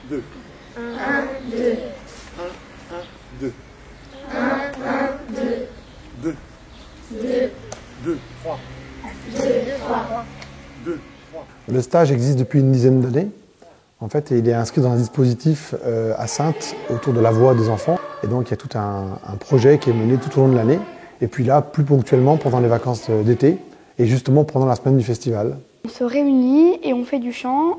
2. 1, 2. 2. 1, 2. 2. 2. 2. 3. 2, 3. 2. 3. Le stage existe depuis une dizaine d'années. En fait, il est inscrit dans un dispositif à Saintes autour de la voix des enfants. Et donc, il y a tout un projet qui est mené tout au long de l'année. Et puis là, plus ponctuellement, pendant les vacances d'été et justement pendant la semaine du festival. On se réunit et on fait du chant.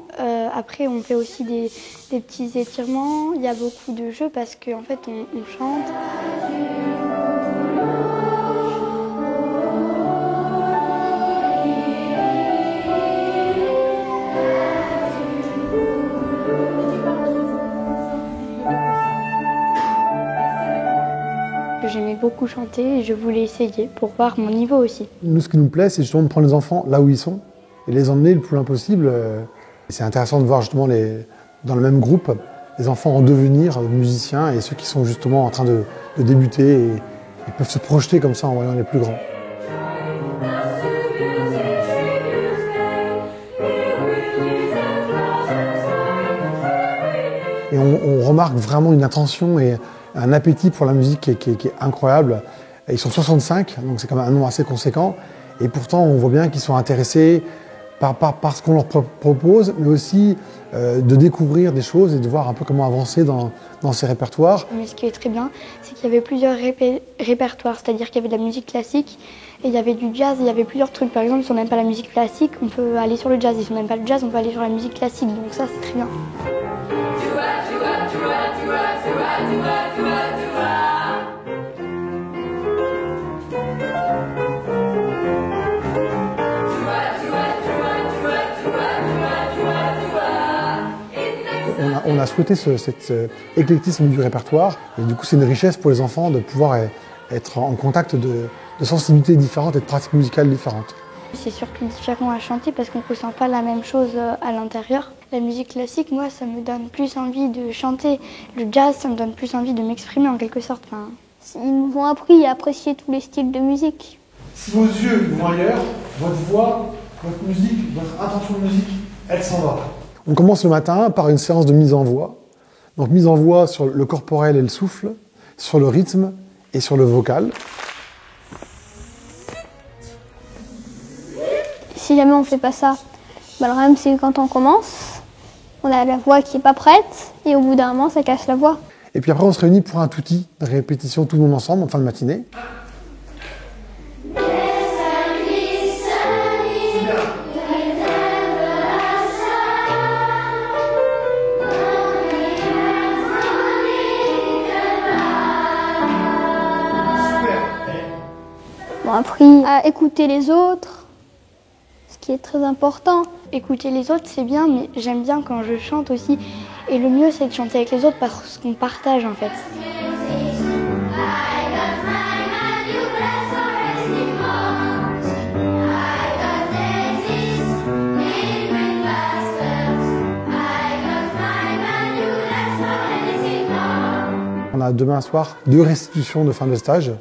Après, on fait aussi des petits étirements. Il y a beaucoup de jeux parce qu'en fait, on chante. J'aimais beaucoup chanter et je voulais essayer pour voir mon niveau aussi. Nous, ce qui nous plaît, c'est justement de prendre les enfants là où ils sont et les emmener le plus loin possible. C'est intéressant de voir justement dans le même groupe les enfants en devenir musiciens et ceux qui sont justement en train de débuter et peuvent se projeter comme ça en voyant les plus grands. Et on remarque vraiment une attention et un appétit pour la musique qui est incroyable. Ils sont 65, donc c'est quand même un nombre assez conséquent. Et pourtant, on voit bien qu'ils sont intéressés par ce qu'on leur propose, mais aussi de découvrir des choses et de voir un peu comment avancer dans ces répertoires. Mais ce qui est très bien, c'est qu'il y avait plusieurs répertoires, c'est-à-dire qu'il y avait de la musique classique et il y avait du jazz, il y avait plusieurs trucs. Par exemple, si on n'aime pas la musique classique, on peut aller sur le jazz. Et si on n'aime pas le jazz, on peut aller sur la musique classique. Donc ça, c'est très bien. On a souhaité cet éclectisme du répertoire et du coup c'est une richesse pour les enfants de pouvoir être en contact de sensibilités différentes et de pratiques musicales différentes. C'est surtout différent à chanter parce qu'on ne ressent pas la même chose à l'intérieur. La musique classique, moi, ça me donne plus envie de chanter. Le jazz, ça me donne plus envie de m'exprimer en quelque sorte. Ils nous ont appris à apprécier tous les styles de musique. Si vos yeux vont ailleurs, votre voix, votre musique, votre intention de musique, elle s'en va. On commence le matin par une séance de mise en voix. Donc mise en voix sur le corporel et le souffle, sur le rythme et sur le vocal. Si jamais on ne fait pas ça, le problème c'est que quand on commence, on a la voix qui n'est pas prête et au bout d'un moment ça casse la voix. Et puis après on se réunit pour un touti de répétition tout le monde ensemble en fin de matinée. On a appris à écouter les autres, ce qui est très important. Écouter les autres, c'est bien, mais j'aime bien quand je chante aussi. Et le mieux, c'est de chanter avec les autres parce qu'on partage en fait. On a demain soir 2 restitutions de fin de stage.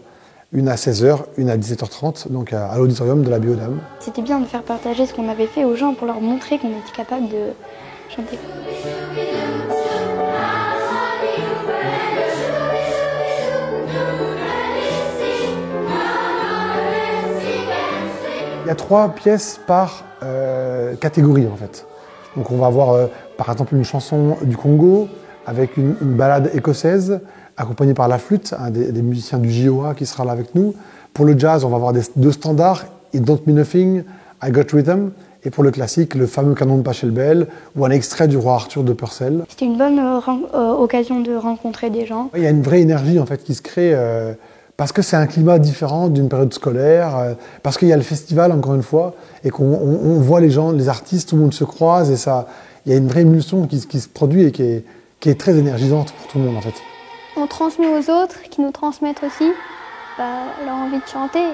Une à 16h, une à 17h30, donc à l'auditorium de la Biodame. C'était bien de faire partager ce qu'on avait fait aux gens pour leur montrer qu'on était capable de chanter. Il y a 3 pièces par catégorie en fait. Donc on va avoir par exemple une chanson du Congo avec une ballade écossaise, accompagné par la flûte, un des musiciens du JOA qui sera là avec nous. Pour le jazz, on va avoir 2 standards, It Don't Mean Nothing, I Got Rhythm. Et pour le classique, le fameux canon de Pachelbel ou un extrait du Roi Arthur de Purcell. C'était une bonne occasion de rencontrer des gens. Il y a une vraie énergie en fait qui se crée parce que c'est un climat différent d'une période scolaire, parce qu'il y a le festival encore une fois et qu'on voit les gens, les artistes, tout le monde se croise et ça, il y a une vraie émulsion qui se produit et qui est très énergisante pour tout le monde en fait. On transmet aux autres, qui nous transmettent aussi leur envie de chanter.